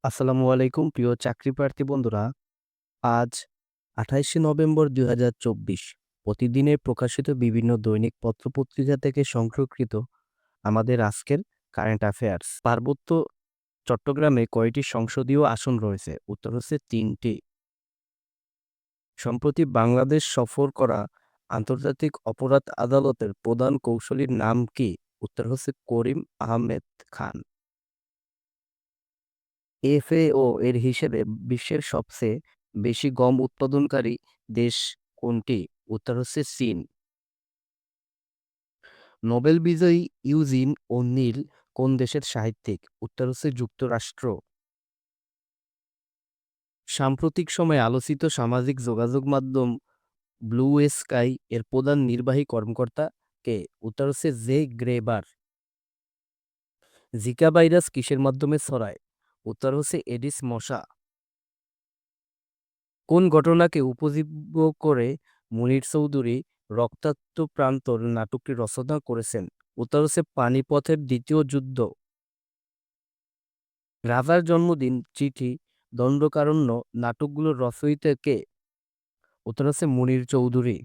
আসসালামু আলাইকুম প্রিয় চাকরিপ্রার্থী বন্ধুরা। আজ ২৮শে নভেম্বর ২০২৪ প্রতিদিনের প্রকাশিত বিভিন্ন দৈনিক পত্রপত্রিকা থেকে সংরক্ষিত আমাদের আজকের কারেন্ট অ্যাফেয়ার্স। পার্বত্য চট্টগ্রামে কয়টি সংসদীয় আসন রয়েছে? উত্তর হচ্ছে ৩টি। সম্প্রতি বাংলাদেশ সফর করা আন্তর্জাতিক অপরাধ আদালতের প্রধান কৌঁসুলির নাম কি? উত্তর হচ্ছে করিম আহমেদ খান। এফএও এর হিসেবে বিশ্বের সবচেয়ে বেশি গম উৎপাদনকারী দেশ কোনটি? উত্তর হচ্ছে চীন। নোবেল বিজয়ী ইউজিন ওনিল কোন দেশের সাহিত্যিক? উত্তর হচ্ছে যুক্তরাষ্ট্র। সাম্প্রতিক সময়ে আলোচিত সামাজিক যোগাযোগ মাধ্যম ব্লু স্কাই এর প্রধান নির্বাহী কর্মকর্তা কে? উত্তর হচ্ছে জে গ্রেবার। জিকা ভাইরাস কিসের মাধ্যমে ছড়ায়? উত্তর হচ্ছে এডিস মশা। কোন ঘটনাকে উপজীব্য করে মুনীর চৌধুরী রক্তাক্ত প্রান্তর নাটকটি রচনা করেছেন? উত্তর হচ্ছে পানিপথের দ্বিতীয় যুদ্ধ। রাজার জন্মদিন, চিঠি, দণ্ডকারণ্য নাটকগুলোর রচয়িতা কে? উত্তর হচ্ছে মুনীর চৌধুরী।